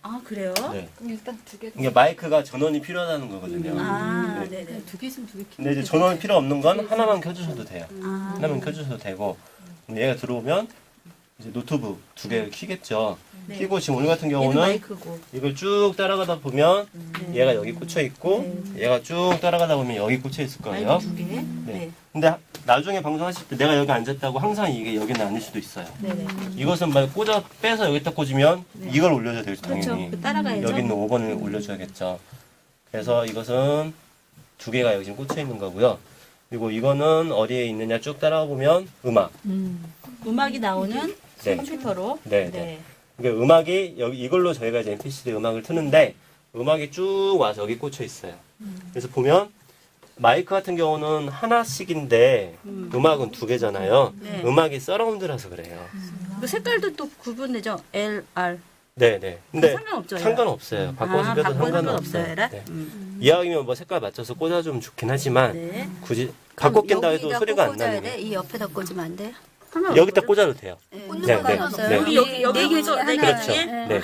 아 그래요? 네. 그럼 일단 두 개. 이게 마이크가 전원이 필요하다는 거거든요. 아 네. 네네. 두 개 있으면 두 개. 근데 이제 전원이 필요 없는 건 하나만 켜주셔도 돼요. 아, 하나만 켜주셔도 되고 그럼 얘가 들어오면 이제 노트북 두 개를 켜겠죠. 네. 켜고 지금 오늘 같은 얘는 경우는 마이크고. 이걸 쭉 따라가다 보면 네. 얘가 여기 꽂혀 있고 얘가 쭉 따라가다 보면 여기 꽂혀 있을 거예요. 마이크 두 개. 네. 근데 나중에 방송하실 때 내가 여기 앉았다고 항상 이게 여기는 아닐 수도 있어요. 네네. 이것은 막 꽂아 빼서 여기다 꽂으면 이걸 올려줘야 되겠죠, 그렇죠. 당연히. 그 따라가야죠. 여기 있는 5번을 올려줘야겠죠. 그래서 이것은 두 개가 여기 지금 꽂혀 있는 거고요. 그리고 이거는 어디에 있느냐 쭉 따라가 보면 음악. 음악이 나오는 네. 컴퓨터로. 네, 네. 그러니까 음악이 여기 이걸로 저희가 이제 MP3 음악을 트는데 음악이 쭉 와서 여기 꽂혀 있어요. 그래서 보면 마이크 같은 경우는 하나씩인데 음악은 두 개잖아요. 네. 음악이 서라운드라서 그래요. 그 색깔도 또 구분되죠. L, R. 네, 네. 근데 상관없죠. 상관없어요. 바꿔서 빼도 바꿔도 상관없어요. 상관없어요. 네. 이왕이면 뭐 색깔 맞춰서 꽂아주면 좋긴 하지만 네. 굳이 바꿔 낀다 해도 소리가 안 나는데 이 옆에다 꽂으면 안 돼요? 여기다 꽂아도 돼요. 꽂는 네, 건 네, 없어요. 네. 우리 여기 개 죠 중에 네 개 하나. 그렇죠. 중에. 네.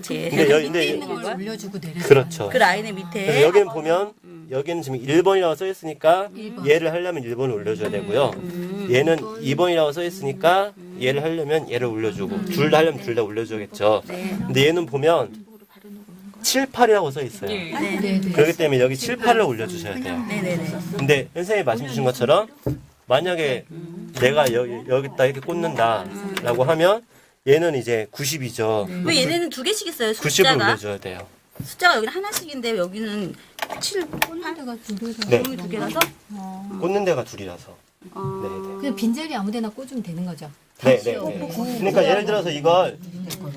제. 근데 있는 걸 올려주고 내려. 그렇죠. 그 라인의 그래서 밑에. 여기는 보면 여기는 지금 1번이라고 써 있으니까 얘를 하려면 1번을 올려줘야 되고요. 얘는 2번이라고 써 있으니까 얘를 하려면 얘를 올려주고 둘 다 하려면 둘 다 올려줘야겠죠. 근데 얘는 보면 7, 8이라고 써 있어요. 네. 그렇기 때문에 여기 7, 8을 올려주셔야 돼요. 네네네. 근데 선생님이 말씀 주신 것처럼 만약에 내가 여기다 이렇게 꽂는다라고 하면 얘는 이제 90이죠. 왜 얘네는 두 개씩 있어요? 90을 숫자가. 올려줘야 돼요. 숫자가 여기는 하나씩인데 여기는 7, 꽂는 데가 두 개서. 네. 두 개라서. 꽂는 데가 둘이라서. 어. 네, 네. 그냥 빈자리 아무데나 꽂으면 되는 거죠. 네, 네, 네. 그러니까 예를 들어서 이걸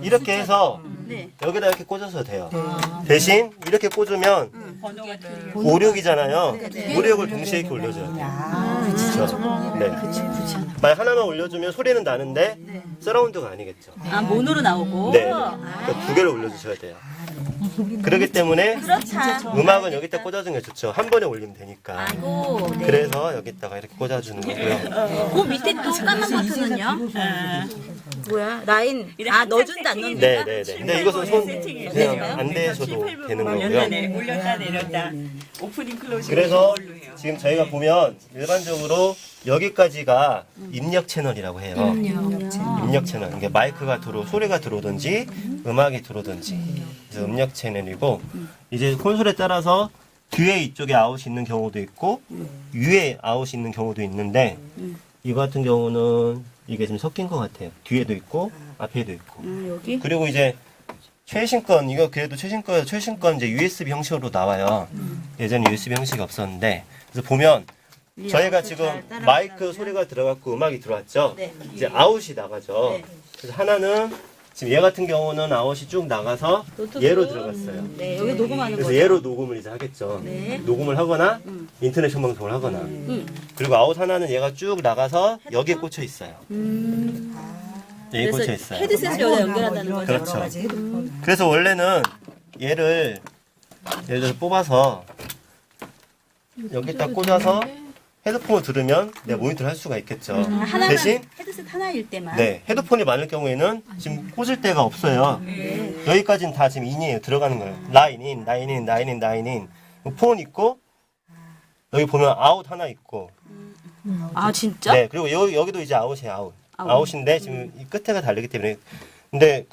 이렇게 해서 네. 여기다 이렇게 꽂아서 돼요. 대신 이렇게 꽂으면 5, 6이잖아요. 5, 6을 동시에 이렇게 올려줘야 돼요. 그렇죠. 네. 만약 하나만 올려주면 소리는 나는데 서라운드가 아니겠죠. 아 모노로 나오고. 네, 네. 그러니까 두 개를 올려주셔야 돼요. 그렇기 때문에 그렇다. 음악은 여기다 꽂아주는 게 좋죠. 한 번에 올리면 되니까. 아이고. 네. 그래서 여기다가 이렇게 꽂아주는 거고요. 그 밑에 또 까만 버튼은요? 뭐야? 라인. 아 넣어준다 안 넣는다? 네, 네, 네. 근데 이것은 손 그냥 안 대셔도 되는 거고요. 올렸다 내렸다 오프닝 클로징 그래서 지금 저희가 보면 일반적으로 여기까지가 입력 채널이라고 해요. 입력 채널. 그러니까 마이크가 소리가 들어오든지 음악이 들어오든지. 그래서 음력 채널이고 이제 콘솔에 따라서 뒤에 이쪽에 아웃이 있는 경우도 있고 위에 아웃이 있는 경우도 있는데 이거 같은 경우는 이게 지금 섞인 것 같아요. 뒤에도 있고 앞에도 있고. 여기? 그리고 이제 최신권 이거 그래도 최신권 이제 USB 형식으로 나와요. 예전에 USB 형식이 없었는데 그래서 보면 저희가 지금 마이크 소리가 들어갔고 음악이 들어왔죠. 네. 이제 아웃이 나가죠. 네. 그래서 하나는 지금 얘 같은 경우는 아웃이 쭉 나가서 노트북. 얘로 들어갔어요. 네, 여기 녹음하는 그래서 거죠. 얘로 녹음을 이제 하겠죠. 네. 녹음을 하거나 인터넷 방송을 하거나. 그리고 아웃 하나는 얘가 쭉 나가서 여기에 꽂혀 있어요. 여기 꽂혀 그래서 있어요. 헤드셋을 여기다 연결한다는 거죠. 그렇죠. 그래서 원래는 얘를 예를 들어서 뽑아서 여기다 꽂아서 헤드폰을 들으면 내 모니터를 할 수가 있겠죠. 하나만 대신 헤드셋 하나일 때만. 네 헤드폰이 많을 경우에는 지금 꽂을 데가 없어요. 여기까지는 다 지금 인이에요. 들어가는 거예요. 라인 인, 라인 인, 라인 인, 라인 인. 폰 있고 여기 보면 아웃 하나 있고. 아 진짜? 네 그리고 여기도 이제 아웃이에요. 아웃. 아웃인데 지금 이 끝에가 다르기 때문에 근데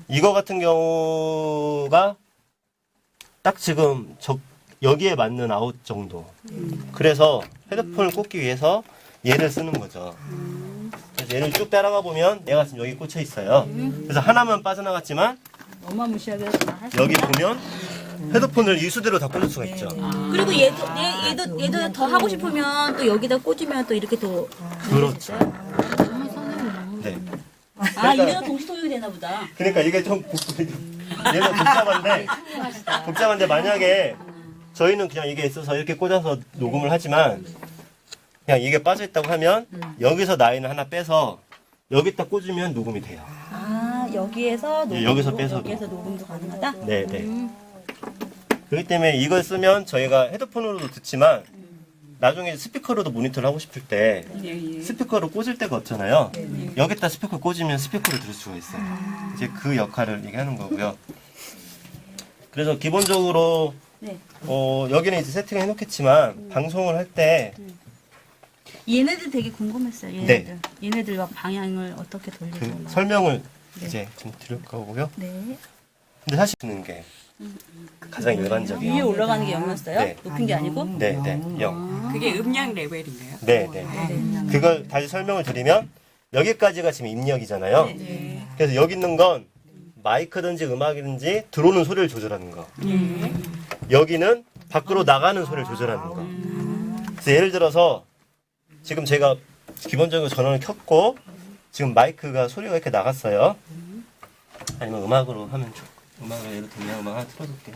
이거 같은 경우가 딱 지금 여기에 맞는 아웃 정도. 그래서 헤드폰을 꽂기 위해서 얘를 쓰는 거죠. 그래서 얘를 쭉 따라가 보면 얘가 지금 여기 꽂혀 있어요. 그래서 하나만 빠져나갔지만 어마무시하게 할수 여기 보면 헤드폰을 이 수대로 다 꽂을 수가 있죠. 그리고 얘도 더 하고 싶으면 또 여기다 꽂으면 또 이렇게 또. 그렇죠. 네. 아 이래서 동시 통역이 되나 보다. 그러니까 이게 좀 얘는 복잡한데 만약에 저희는 그냥 이게 있어서 이렇게 꽂아서 녹음을 하지만 그냥 이게 빠져 있다고 하면 여기서 라인을 하나 빼서 여기다 꽂으면 녹음이 돼요. 아 여기에서 녹음도, 여기서 빼서도. 여기에서 녹음도 가능하다. 네, 네. 그렇기 때문에 이걸 쓰면 저희가 헤드폰으로도 듣지만 나중에 스피커로도 모니터를 하고 싶을 때 예, 예. 스피커로 꽂을 데가 없잖아요. 여기다 스피커 꽂으면 스피커로 들을 수가 있어요. 이제 그 역할을 이게 하는 거고요. 그래서 기본적으로 네. 여기는 이제 세팅을 해놓겠지만 방송을 할 때 얘네들 되게 궁금했어요. 얘네들. 얘네들 막 방향을 어떻게 돌리고. 그 막. 설명을 이제 좀 드릴 거고요. 네. 근데 사실 듣는 게 가장 일반적인. 위에 올라가는 게 0이었어요? 네. 높인 게 아니고? 네, 네, 0. 그게 음량 레벨인가요? 네, 네. 그걸 다시 설명을 드리면 여기까지가 지금 입력이잖아요. 네. 그래서 여기 있는 건 마이크든지 음악이든지 들어오는 소리를 조절하는 거. 여기는 밖으로 나가는 소리를 조절하는 거. 그래서 예를 들어서 지금 제가 기본적으로 전원을 켰고 지금 마이크가 소리가 이렇게 나갔어요. 아니면 음악으로 하면 음악을 예를 들면 음악 하나 틀어둘게요.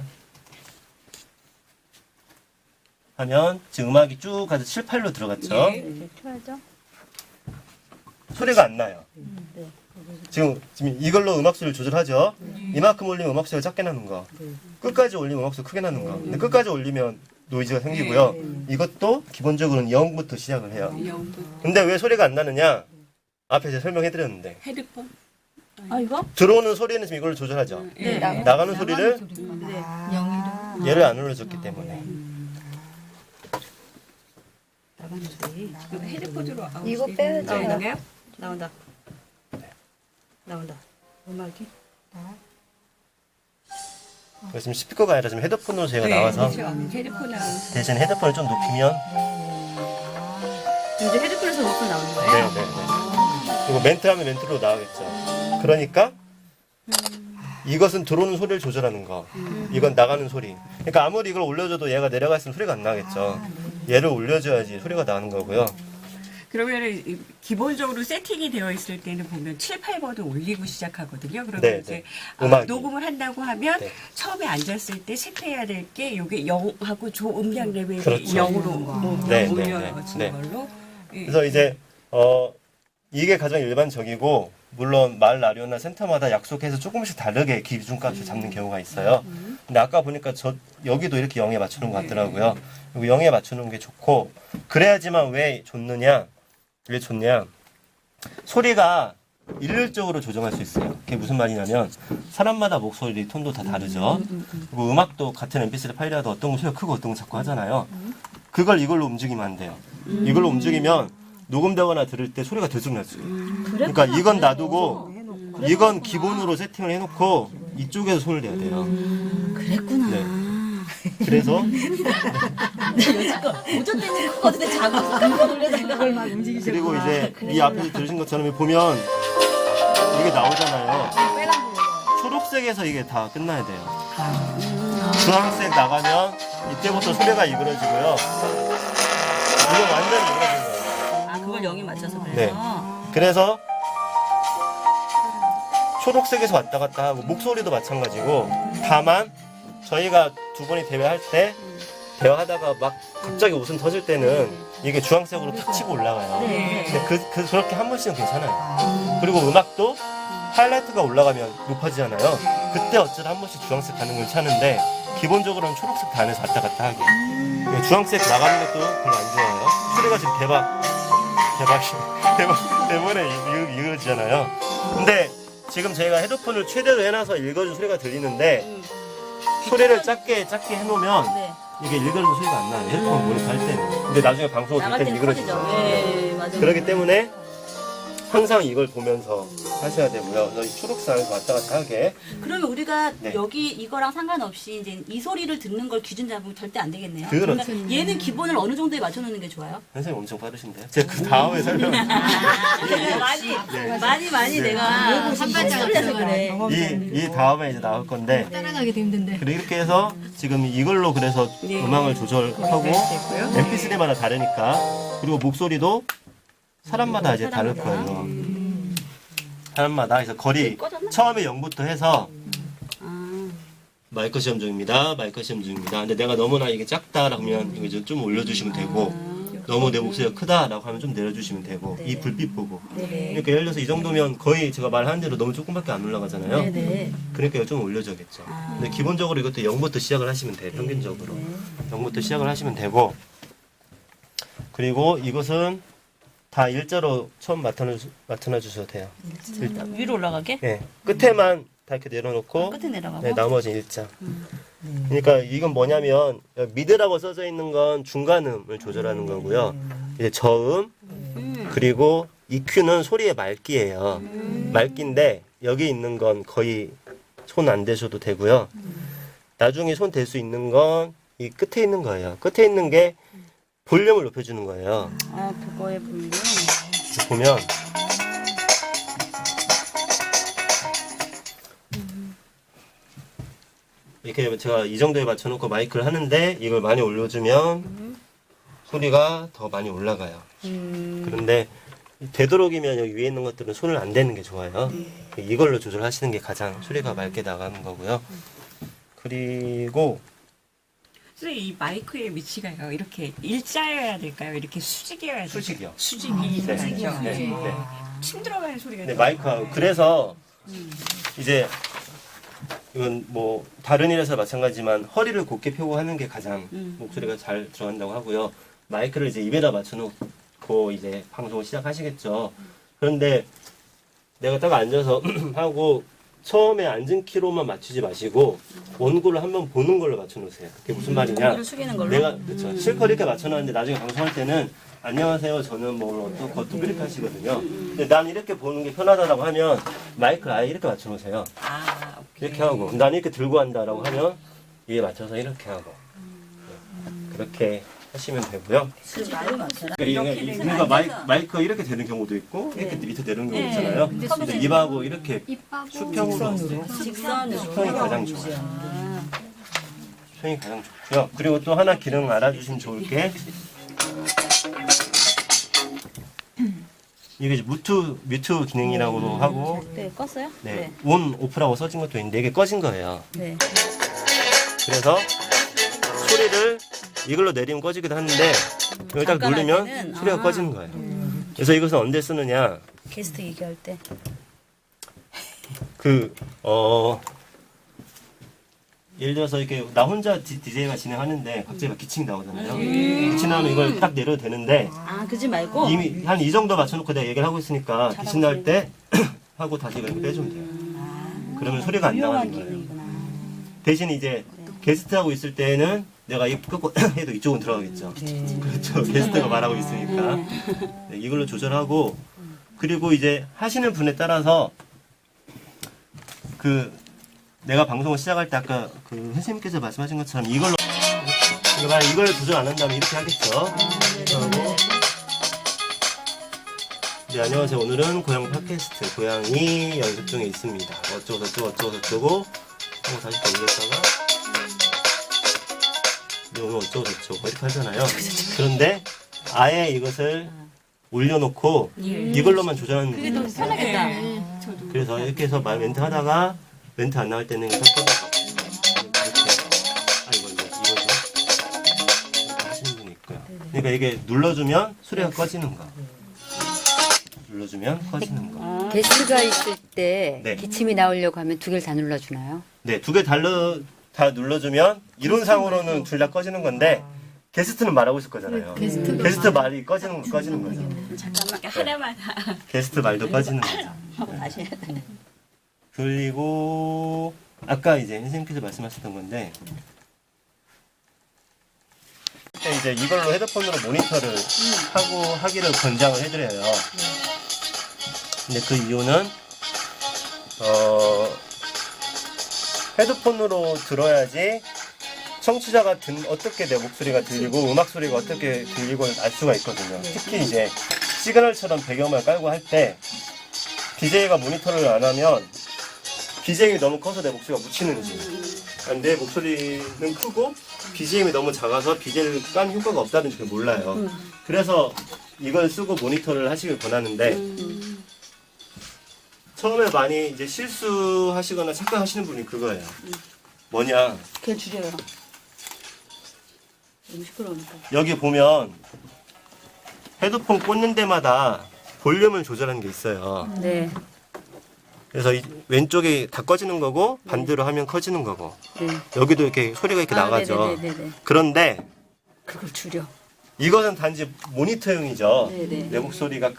하면 지금 음악이 쭉 가서 7, 8로 들어갔죠. 이렇게 켜야죠. 소리가 안 나요. 네. 지금 이걸로 음악 소리를 조절하죠. 이만큼 올리면 음악 소리가 작게 나는 거. 끝까지 올리면 음악 소리 크게 나는 거. 근데 끝까지 올리면 노이즈가 생기고요. 이것도 기본적으로는 0부터 시작을 해요. 근데 왜 소리가 안 나느냐? 앞에 제가 설명해드렸는데 헤드폰? 아, 이거? 들어오는 소리는 지금 이걸로 조절하죠. 네. 나가는 소리를 네. 영희를 얘를 안 올려줬기 때문에. 나가는 소리. 헤드폰으로 이거 빼야죠. 나오나요? 나온다. 나온다. 음악이? 그래서 지금 스피커가 아니라 지금 헤드폰으로 제가 나와서 그렇죠. 헤드폰하고 대신 헤드폰을 좀 높이면 이제 헤드폰에서 녹음 나오는 거예요? 네, 네, 네. 그리고 멘트하면 멘트로 나오겠죠. 그러니까 이것은 들어오는 소리를 조절하는 거. 이건 나가는 소리. 그러니까 아무리 이걸 올려줘도 얘가 내려가 있으면 소리가 안 나겠죠. 얘를 올려줘야지 소리가 나는 거고요. 그러면은 기본적으로 세팅이 되어 있을 때는 보면 7, 8번을 올리고 시작하거든요. 그러면 네, 이제 네. 음악이. 녹음을 한다고 하면 네. 처음에 앉았을 때 세팅해야 될 게 이게 0하고 조음량 레벨이 그렇죠. 0으로 뭐 네, 네, 올려지는 네. 걸로. 예. 그래서 이제 이게 가장 일반적이고 물론 말 라디오나 센터마다 약속해서 조금씩 다르게 기준값을 잡는 경우가 있어요. 근데 아까 보니까 여기도 이렇게 0에 맞추는 것 같더라고요. 그리고 0에 맞추는 게 좋고 그래야지만 왜 좋느냐? 왜 좋냐? 소리가 일률적으로 조정할 수 있어요. 그게 무슨 말이냐면 사람마다 목소리 톤도 다 다르죠. 그리고 음악도 같은 MP3 파일이라도 어떤 건 소리가 크고 어떤 건 작고 하잖아요. 그걸 이걸로 움직이면 안 돼요. 이걸로 움직이면 녹음되거나 들을 때 소리가 들쑥 날 수 있어요. 그러니까 이건 놔두고 이건 기본으로 세팅을 해놓고 이쪽에서 손을 대야 돼요. 그랬구나. 네. 그래서 여지껏 오전되는 거거든요. 자고 깜짝 놀래다가 그걸 막 움직이시고. 그리고 이제 이 앞에서 들으신 것처럼 보면 이게 나오잖아요. 초록색에서 이게 다 끝나야 돼요. 주황색 나가면 이때부터 소리가 이그러지고요. 이거 완전히 이그러진 거예요. 아, 그걸 0에 맞춰서 그래서. 네. 그래서 초록색에서 왔다 갔다 하고 목소리도 마찬가지고 다만 저희가 두 분이 대화할 때 대화하다가 막 갑자기 웃음 터질 때는 이게 주황색으로 탁 치고 올라가요. 네. 근데 그렇게 한 번씩은 괜찮아요. 그리고 음악도 하이라이트가 올라가면 높아지잖아요. 그때 어쩌다 한 번씩 주황색 가는 건 괜찮은데 기본적으로는 초록색 다 안에서 왔다 갔다 하게. 주황색 나가는 것도 별로 안 좋아요. 소리가 지금 대본에 이어지잖아요. 근데 지금 저희가 헤드폰을 최대로 해놔서 읽어준 소리가 들리는데 소리를 작게 해놓으면 네. 이게 읽어준 소리가 안 나요. 헤드폰 모니터 할 때는. 근데 나중에 방송을 들 나갈 때는 때는 이그러지죠. 커지죠. 네, 맞아요. 그렇기 때문에 항상 이걸 보면서 하셔야 되고요. 저희 초록색에서 왔다 갔다 하게. 그러면 우리가 네. 여기 이거랑 상관없이 이제 이 소리를 듣는 걸 기준 잡으면 절대 안 되겠네요. 그렇죠. 그러니까 얘는 기본을 어느 정도에 맞춰놓는 게 좋아요? 선생님 엄청 빠르신데요? 제가 그 다음에 설명. 많이 내가 한 발짝을 해서 그래. 이 다음에 이제 나올 건데. 따라가기도 힘든데. 그리고 이렇게 해서 지금 이걸로 그래서 음악을 조절하고 MP3마다 다르니까 그리고 목소리도 사람마다 이제 다를 거예요. 사람마다 그래서 거리 처음에 0부터 해서 마이크 시험 중입니다. 마이크 시험 중입니다. 근데 내가 너무나 이게 작다라고 하면 이거 좀 올려주시면 되고 너무 내 목소리가 크다라고 하면 좀 내려주시면 되고 이 불빛 보고 그러니까 예를 들어서 이 정도면 거의 제가 말하는 대로 너무 조금밖에 안 올라가잖아요. 네네. 그러니까 좀 올려줘야겠죠. 근데 기본적으로 이것도 0부터 시작을 하시면 돼요. 평균적으로 0부터 시작을 하시면 되고 그리고 이것은 다 일자로 처음 맡아놔 주셔도 돼요. 일단. 위로 올라가게? 네. 끝에만 다 이렇게 내려놓고 끝에 내려가고. 네, 나머지 일자. 그러니까 이건 뭐냐면 미드라고 써져 있는 건 중간음을 조절하는 거고요. 이제 저음 그리고 EQ는 소리의 맑기예요. 맑기인데 여기 있는 건 거의 손 안 대셔도 되고요. 나중에 손 댈 수 있는 건 이 끝에 있는 거예요. 끝에 있는 게 볼륨을 높여주는 거예요. 아, 그거에 보면. 보면 이렇게 제가 이 정도에 맞춰놓고 마이크를 하는데 이걸 많이 올려주면 소리가 더 많이 올라가요. 그런데 되도록이면 여기 위에 있는 것들은 손을 안 대는 게 좋아요. 이걸로 조절하시는 게 가장 소리가 맑게 나가는 거고요. 그리고 선생님, 이 마이크의 위치가요. 이렇게 일자여야 될까요? 이렇게 수직이어야 될까요? 수직이요. 수직이 네. 맞죠? 네. 네. 침 들어가는 소리가 네, 나요. 마이크하고 그래서 이제 이건 뭐 다른 일에서 마찬가지지만 허리를 곧게 펴고 하는 게 가장 목소리가 잘 들어간다고 하고요. 마이크를 이제 입에다 맞춰놓고 이제 방송을 시작하시겠죠. 그런데 내가 딱 앉아서 하고 처음에 앉은 키로만 맞추지 마시고 원고를 한번 보는 걸로 맞춰놓으세요. 그게 무슨 말이냐? 고개를 숙이는 걸로. 내가 그렇죠. 실컷 이렇게 맞춰놨는데 나중에 방송할 때는 안녕하세요. 저는 뭘 어떻고 이렇게 하시거든요. 근데 난 이렇게 보는 게 편하다고 하면 마이크를 아예 이렇게 맞춰놓으세요. 아, 오케이. 이렇게 하고 난 이렇게 들고 한다라고 하면 이에 맞춰서 이렇게 하고 그렇게 하시면 되고요. 많이 맞춰라. 그러니까 마이크가 이렇게 되는 경우도 있고 이렇게 밑에 내리는 경우도 있잖아요. 근데 입하고 이렇게 수평으로 직선으로. 수평이 가장 좋아요. 수평이 가장 좋고요. 그리고 또 하나 기능 알아주시면 좋을 게 이게 이제 뮤트 기능이라고도 하고 네, 껐어요? 네, 온 오프라고 써진 것도 있는데 이게 꺼진 거예요. 네. 그래서 소리를 이걸로 내리면 꺼지기도 하는데 여기 딱 잠깐 할 누르면 때는? 소리가 아. 꺼지는 거예요. 그래서 이것은 언제 쓰느냐? 게스트 얘기할 때. 예를 들어서 이렇게 나 혼자 DJ가 진행하는데 갑자기 막 기침이 나오잖아요. 기침 나오면 이걸 딱 내려도 되는데 아, 그지 말고. 이미 한 이 정도 맞춰놓고 내가 얘기를 하고 있으니까 기침 나올 때 하고 다시 이렇게 빼주면 돼요. 그러면 소리가 안 유용한 나가는 거예요. 기능이구나. 대신 이제 게스트하고 있을 때는 내가 입 끄고 해도 이쪽은 들어가겠죠. 그렇죠. 게스트가 말하고 있으니까. 네, 이걸로 조절하고 그리고 이제 하시는 분에 따라서 내가 방송을 시작할 때 아까 그 선생님께서 말씀하신 것처럼 이걸로 그러니까 이걸 조절 안 한다면 이렇게 하겠죠. 하고 네, 안녕하세요. 오늘은 고양 팟캐스트 고양이 연습 중에 있습니다. 어쩌고 저쩌고 하고 다시 또 올렸다가 네, 오늘 어쩌고 저쩌고 이렇게 하잖아요. 그런데 아예 이것을 올려놓고 이걸로만 조절하는 그게 더 거예요. 편하겠다. 그래서 이렇게 해서 말 멘트 하다가 멘트 안 나올 때는 이렇게 섞어서 이거 하시는 분이 있고요. 그러니까 이게 눌러주면 소리가 꺼지는 거. 눌러주면 꺼지는 거. 게스트가 있을 때 네. 기침이 나오려고 하면 두 개를 다 눌러주나요? 네, 두 개 다 눌러주면 이론상으로는 둘 다 꺼지는 건데 게스트는 말하고 있을 거잖아요. 게스트 말이 꺼지는 거죠. 잠깐만, 하나만. 게스트 말도 꺼지는 거죠. 다시 해야 돼. 그리고 아까 이제 선생님께서 말씀하셨던 건데 이제 이걸로 헤드폰으로 모니터를 하기를 권장을 해드려요. 근데 그 이유는 헤드폰으로 들어야지 청취자가 어떻게 내 목소리가 들리고 음악 소리가 어떻게 들리고 알 수가 있거든요. 특히 이제 시그널처럼 배경을 깔고 할 때 DJ가 모니터를 안 하면 BGM이 너무 커서 내 목소리가 묻히는지 내 목소리는 크고 BGM이 너무 작아서 BGM을 깐 효과가 없다든지 그걸 몰라요. 그래서 이걸 쓰고 모니터를 하시길 권하는데 처음에 많이 이제 실수하시거나 착각하시는 분이 그거예요. 뭐냐? 걔 줄여요. 너무 시끄러우니까. 여기 보면 헤드폰 꽂는 데마다 볼륨을 조절하는 게 있어요. 네. 그래서 왼쪽이 다 꺼지는 거고 반대로 하면 커지는 거고 네. 여기도 이렇게 소리가 이렇게 나가죠. 네네네네. 그런데 그걸 줄여. 이것은 단지 모니터용이죠. 네네. 내 목소리가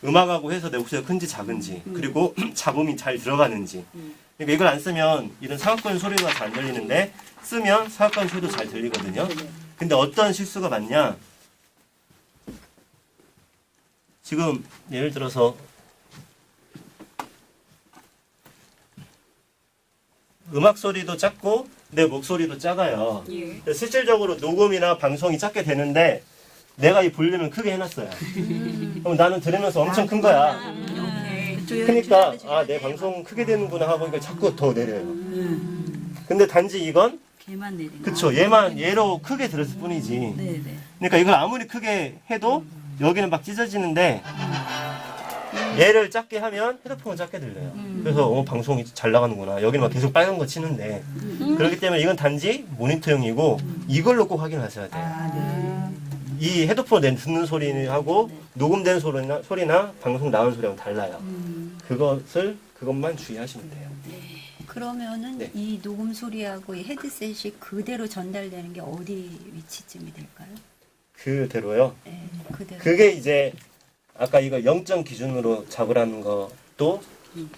음악하고 해서 내 목소리가 큰지 작은지 그리고 잡음이 잘 들어가는지. 그러니까 이걸 안 쓰면 이런 사각거리 소리가 잘 안 들리는데 쓰면 사각거리 소리도 잘 들리거든요. 근데 어떤 실수가 많냐? 지금 예를 들어서 음악 소리도 작고 내 목소리도 작아요. 근데 실질적으로 녹음이나 방송이 작게 되는데 내가 이 볼륨을 크게 해놨어요. 그럼 나는 들으면서 엄청 큰 거야. 그러니까 내 방송 크게 되는구나 하고 이걸 자꾸 더 내려요. 근데 단지 이건 걔만 내리는. 그쵸, 얘로 크게 들었을 뿐이지. 네네. 그러니까 이걸 아무리 크게 해도 여기는 막 찢어지는데 얘를 작게 하면 헤드폰은 작게 들려요. 그래서 방송이 잘 나가는구나. 여기는 막 계속 빨간 거 치는데. 그렇기 때문에 이건 단지 모니터용이고 이걸로 꼭 확인하셔야 돼요. 이 헤드폰 듣는 소리하고 녹음된 소리나 방송 나오는 소리하고 달라요. 그것만 주의하시면 돼요. 그러면은 네. 이 녹음 소리하고 이 헤드셋이 그대로 전달되는 게 어디 위치쯤이 될까요? 그대로요. 네, 그대로. 그게 이제 아까 이거 0점 기준으로 잡으라는 것도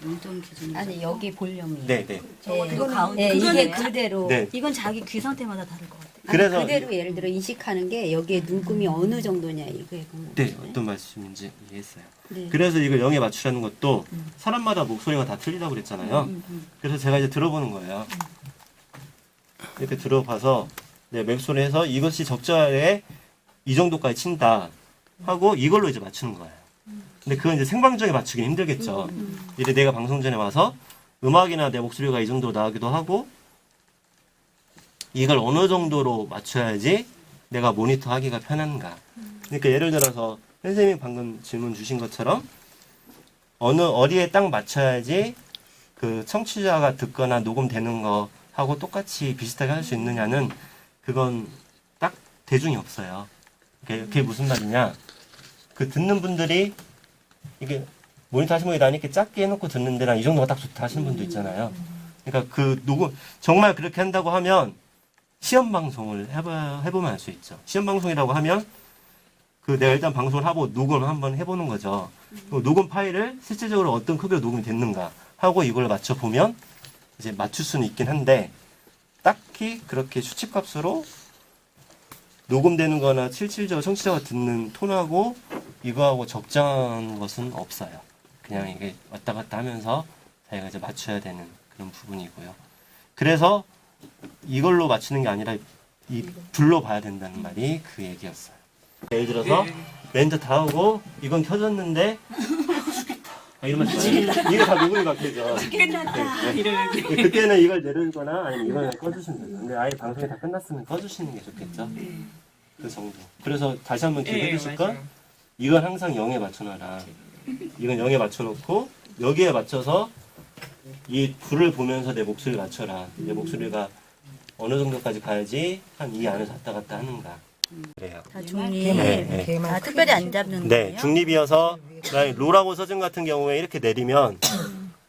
용돈 기준. 아니 여기 볼륨이. 네네. 그거 가운데. 네, 이게 그거는 그대로. 네. 이건 자기 귀 상태마다 다를 것 같아. 아니, 그래서 그대로 예를 들어 인식하는 게 여기에 눈금이 어느 정도냐 이게 네, 어떤 말씀인지 이해했어요. 네. 그래서 이걸 0에 맞추라는 것도 사람마다 목소리가 다 틀리다고 그랬잖아요. 그래서 제가 이제 들어보는 거예요. 이렇게 들어봐서 내 목소리에서 이것이 적절하게 이 정도까지 친다 하고 이걸로 이제 맞추는 거예요. 근데 그건 이제 생방송에 맞추기 힘들겠죠. 이제 내가 방송 전에 와서 음악이나 내 목소리가 이 정도 나가기도 하고 이걸 어느 정도로 맞춰야지 내가 모니터 하기가 편한가. 그러니까 예를 들어서 선생님이 방금 질문 주신 것처럼 어디에 딱 맞춰야지 그 청취자가 듣거나 녹음되는 거 하고 똑같이 비슷하게 할 수 있느냐는 그건 딱 대중이 없어요. 그게 무슨 말이냐? 그 듣는 분들이 이게 모니터 하시는 분이 나 이렇게 작게 해놓고 듣는데 난 이 정도가 딱 좋다 하시는 분도 있잖아요. 그러니까 그 녹음 정말 그렇게 한다고 하면 시험 방송을 해보면 알 수 있죠. 시험 방송이라고 하면 그 내가 일단 방송을 하고 녹음을 한번 해보는 거죠. 그 녹음 파일을 실질적으로 어떤 크기로 녹음이 됐는가 하고 이걸 맞춰보면 이제 맞출 수는 있긴 한데 딱히 그렇게 수치값으로 녹음되는 거나 실질적으로 청취자가 듣는 톤하고 이거하고 적정한 것은 없어요. 그냥 이게 왔다 갔다 하면서 자기가 이제 맞춰야 되는 그런 부분이고요. 그래서 이걸로 맞추는 게 아니라 이 불로 봐야 된다는 말이 그 얘기였어요. 예를 들어서 멘트 다 하고 이건 켜졌는데 이러면 이게 다 녹음이 바뀌죠. 그때는 이걸 내려주거나 아니면 이걸 꺼주시면 돼요. 근데 아예 방송이 다 끝났으면 꺼주시는 게 좋겠죠. 그 정도. 그래서 다시 한번 기회해 주실 건 이건 항상 0에 맞춰놔라. 이건 0에 맞춰놓고 여기에 맞춰서 이 불을 보면서 내 목소리를 맞춰라. 내 목소리가 어느 정도까지 가야지 한 이 안에서 왔다 갔다 하는가. 그래요. 다 중립. 네. 다 특별히 안 잡는 네, 거예요? 중립이어서 로라고 서준 같은 경우에 이렇게 내리면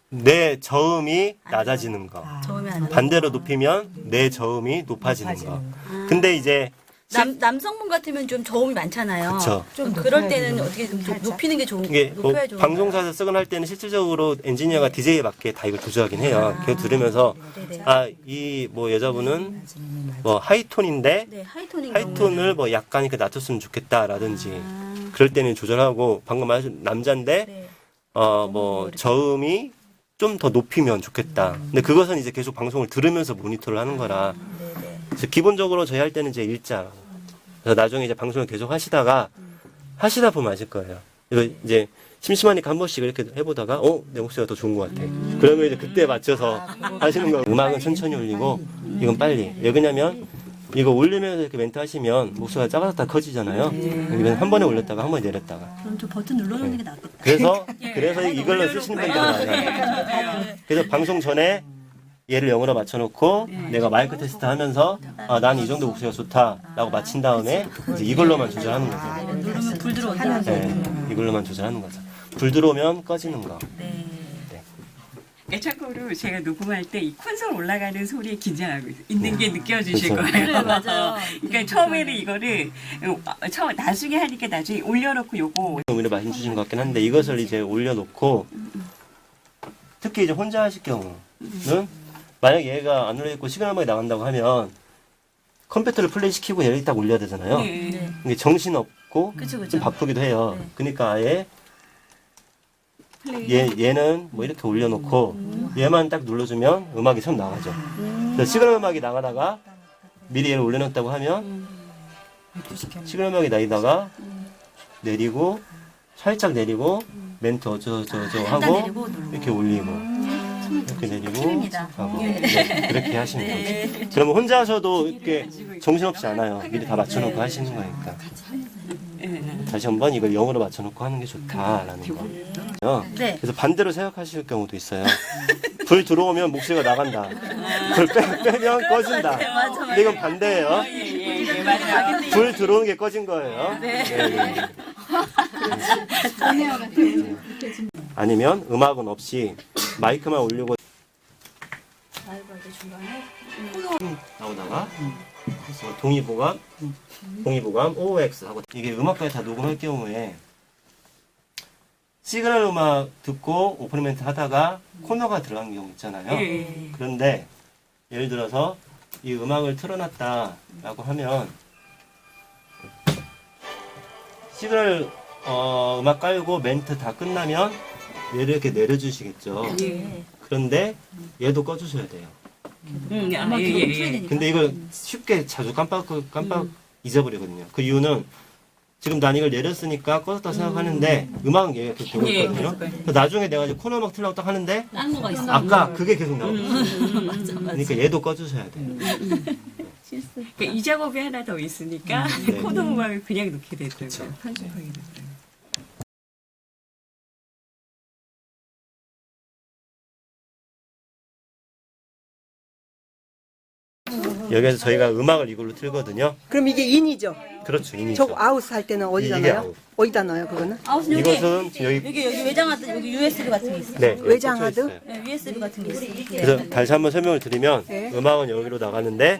내 저음이 낮아지는 거. 저음이 안 반대로 높이면 내 저음이 높아지는 거. 근데 이제 남성분 같으면 좀 저음이 많잖아요. 그쵸. 좀 그럴 때는 어떻게 좀 높이는 게 좋은 이게 뭐 높여야 좋은 방송사에서 쓰곤 할 때는 실질적으로 엔지니어가 DJ에 맞게 다 이걸 조절하긴 해요. 그거 들으면서 이 뭐 여자분은 뭐 하이톤인데 네, 하이톤인 하이톤을 뭐 약간 이렇게 낮췄으면 좋겠다라든지 그럴 때는 조절하고 방금 말하신 남자인데 네. 뭐 저음이 좀 더 높이면 좋겠다. 근데 그것은 이제 계속 방송을 들으면서 모니터를 하는 거라. 그래서 기본적으로 저희 할 때는 이제 일자. 그래서 나중에 이제 방송을 계속 하시다 보면 아실 거예요. 이거 이제 심심하니까 한 번씩 이렇게 해보다가 내 목소리가 더 좋은 것 같아. 그러면 이제 그때 맞춰서 하시는 거예요. 음악은 천천히 올리고 이건 빨리. 왜 그러냐면 이거 올리면서 이렇게 멘트 하시면 목소리가 작아졌다 커지잖아요. 이건 한 번에 올렸다가 한 번에 내렸다가. 그럼 저 버튼 눌러놓는 게 낫겠다. 그래서 이걸로 쓰시는 분들이 많아요. 그래서 방송 전에 얘를 0으로 맞춰놓고 내가 마이크 테스트 하면서 난 이 정도 목소리가 좋다라고 마친 다음에 이제 이걸로만 조절하는 거죠. 누르면 불 들어온다. 네, 이걸로만 조절하는 거죠. 불 들어오면 꺼지는 거. 네. 그러니까 참고로 제가 녹음할 때 이 콘솔 올라가는 소리에 긴장하고 있는 게 느껴지실 그렇죠. 거예요. 그래, 맞아요. 그러니까 처음에는 이거를 나중에 하니까 나중에 올려놓고 요거 오히려 많이 주신 것 같긴 한데 이것을 이제 올려놓고 특히 이제 혼자 하실 경우는 만약 얘가 안 올려있고 시그널 음악이 나간다고 하면 컴퓨터를 플레이 시키고 얘를 딱 올려야 되잖아요. 네. 이게 정신 없고 그쵸. 좀 바쁘기도 해요. 네. 그러니까 아예 얘는 뭐 이렇게 올려놓고 얘만 딱 눌러주면 음악이 처음 나가죠. 그래서 시그널 음악이 나가다가 미리 얘를 올려놨다고 하면 시그널 음악이 나이다가 내리고 살짝 내리고 멘트 어쩌저쩌 하고 내리고 누르고. 이렇게 올리고 이렇게 내리고 팁입니다. 하고 네, 그렇게 하시면 돼요. 그러면 혼자 하셔도 이렇게 정신없지 않아요. 미리 다 맞춰놓고 하시는 거니까. 다시 한번 이걸 영어로 맞춰놓고 하는 게 좋다라는 거. 네. 그래서 반대로 생각하실 경우도 있어요. 불 들어오면 목소리가 나간다. 불 빼면 꺼진다. 맞아. 근데 이건 반대예요. 예, 맞아요. 불 들어오는 게 꺼진 거예요. 네. 아니면 음악은 없이 마이크만 올리고 나오다가 동의보감 OX 하고 이게 음악까지 다 녹음할 경우에 시그널 음악 듣고 오프닝 멘트 하다가 코너가 들어간 경우 있잖아요. 예. 그런데 예를 들어서 이 음악을 틀어놨다라고 하면 시그널 음악 깔고 멘트 다 끝나면 얘를 이렇게 내려주시겠죠. 그런데 얘도 꺼주셔야 돼요. 근데 이걸 쉽게 자주 깜빡 잊어버리거든요. 그 이유는 지금 난 이걸 내렸으니까 꺼졌다 생각하는데 음악은 얘가 계속 되고 있거든요. 그래서 나중에 내가 이제 코너 음악 틀려고 딱 하는데 딴 거가 있어. 아까 그게 계속 나오거든요. 그러니까 얘도 꺼주셔야 돼요. 그러니까 이 작업이 하나 더 있으니까 네. 코너 음악을 그냥 넣게 되더라고요. 편집하게 되더라고요. 여기에서 저희가 음악을 이걸로 틀거든요. 그럼 이게 인이죠? 그렇죠, 인이죠. 저 아웃 할 때는 어디다 이게 넣어요? 아웃. 어디다 넣어요, 그거는? 아웃은 여기 이것은 여기 여기 외장하드 여기 USB 같은 게 있어. 네, 여기 외장하드? 꽂혀 있어요. 네, USB 같은 게 있어. 그래서 다시 한번 설명을 드리면 네. 음악은 여기로 나가는데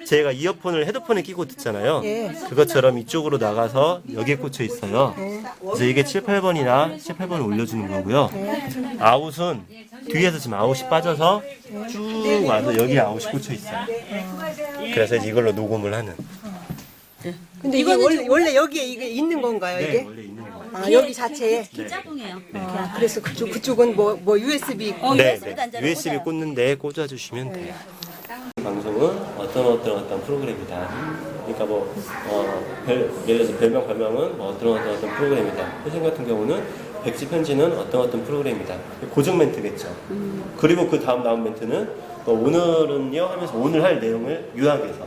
제가 이어폰을 헤드폰에 끼고 듣잖아요. 네. 그것처럼 이쪽으로 나가서 여기에 꽂혀 있어요. 그래서 이게 7, 8번이나 7, 8번을 올려주는 거고요. 아웃은 뒤에서 지금 아웃이 빠져서 쭉 와서 여기 아웃이 꽂혀 있어요. 그래서 이제 이걸로 녹음을 하는. 근데 이게 원래 여기에 이게 있는 건가요, 네, 이게? 원래 있는 거예요. 아, 여기 자체에? 짝꿍이에요. 아, 그래서 그쪽은 뭐 USB 있고. 네, USB 네. 단자로 USB 꽂아요. 꽂는데 꽂아주시면 돼요. 방송은 어떤 프로그램이다. 그러니까 예를 들어서 별명은 뭐 어떤 프로그램이다. 회생 같은 경우는 백지 편지는 어떤 프로그램이다. 고정 멘트겠죠. 그리고 그 다음 나온 멘트는 오늘은요 하면서 오늘 할 내용을 요약해서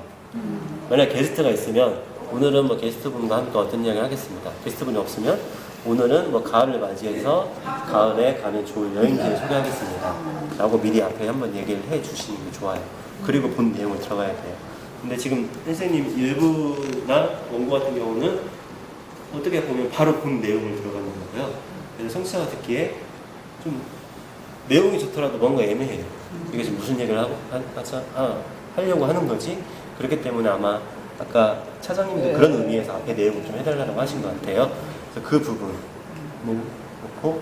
만약 게스트가 있으면 오늘은 뭐 게스트분과 함께 어떤 이야기를 하겠습니다. 게스트분이 없으면 오늘은 뭐 가을을 맞이해서 가을에 가면 좋을 여행지를 소개하겠습니다. 라고 미리 앞에 한번 얘기를 해 주시는 게 좋아요. 그리고 본 내용을 들어가야 돼요. 근데 지금 선생님 일부나 원고 같은 경우는 어떻게 보면 바로 본 내용을 들어가는 거고요. 그래서 청취자가 듣기에 좀 내용이 좋더라도 뭔가 애매해요. 이게 지금 무슨 얘기를 하려고 하는 거지? 그렇기 때문에 아마 아까 차장님도 그런 의미에서 앞에 내용을 좀 해달라고 하신 것 같아요. 그래서 그 부분을 놓고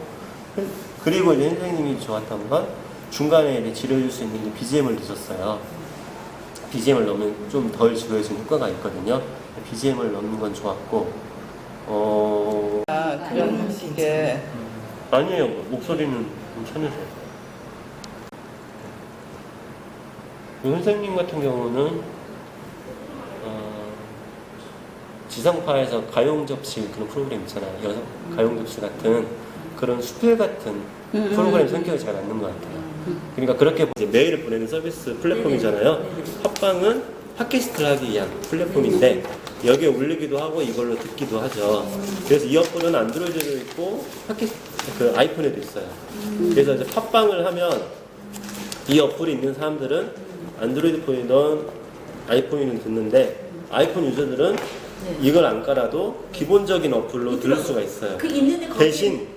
그리고 이제 선생님이 좋았던 건 중간에 이제 지려줄 수 있는 BGM을 넣으셨어요. BGM을 넣으면 좀 덜 지루해지는 효과가 있거든요. BGM을 넣는 건 좋았고 그런 식의 아니에요. 목소리는 괜찮으세요. 선생님 같은 경우는 지상파에서 가요접시 그런 프로그램 있잖아요. 가요접시 같은 그런 수필 같은 프로그램 성격이 잘 맞는 것 같아요. 그러니까 그렇게 이제 메일을 보내는 서비스 플랫폼이잖아요. 팟빵은 팟캐스트를 하기 위한 플랫폼인데 여기에 올리기도 하고 이걸로 듣기도 하죠. 그래서 이어폰은 안드로이드도 있고 그 아이폰에도 있어요. 그래서 이제 팟빵을 하면 이 어플이 있는 사람들은 안드로이드 폰이든 아이폰이든 듣는데 아이폰 유저들은 이걸 안 깔아도 기본적인 어플로 들을 수가 있어요. 그 있는데 대신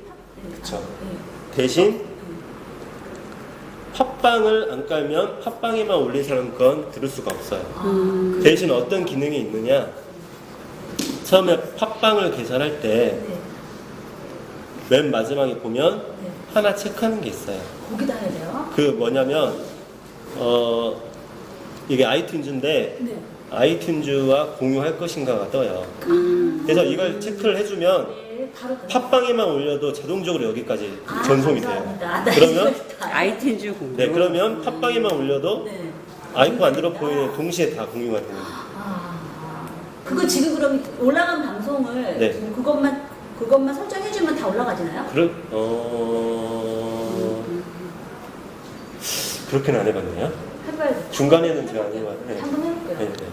팟빵을 안 깔면 팟빵에만 올린 사람 건 들을 수가 없어요. 대신 어떤 기능이 있느냐? 처음에 팟빵을 계산할 때 맨 마지막에 보면 하나 체크하는 게 있어요. 거기다 해야 돼요? 그 뭐냐면 이게 아이튠즈인데 아이튠즈와 공유할 것인가가 떠요. 그래서 이걸 체크를 해주면 팟빵에만 올려도 자동적으로 여기까지 전송이 돼요. 그러면 아이튠즈 공유. 네, 그러면 팟빵에만 올려도 아이폰 안드로이드에 동시에 다 공유가 되는 거예요. 그거 지금 그럼 올라간 방송을 네. 지금 그것만 설정해주면 다 올라가지나요? 그렇게는 안 해봤네요. 해봐야겠다. 중간에는 제가 안 해봤는데. 한번 해볼게요. 네, 네.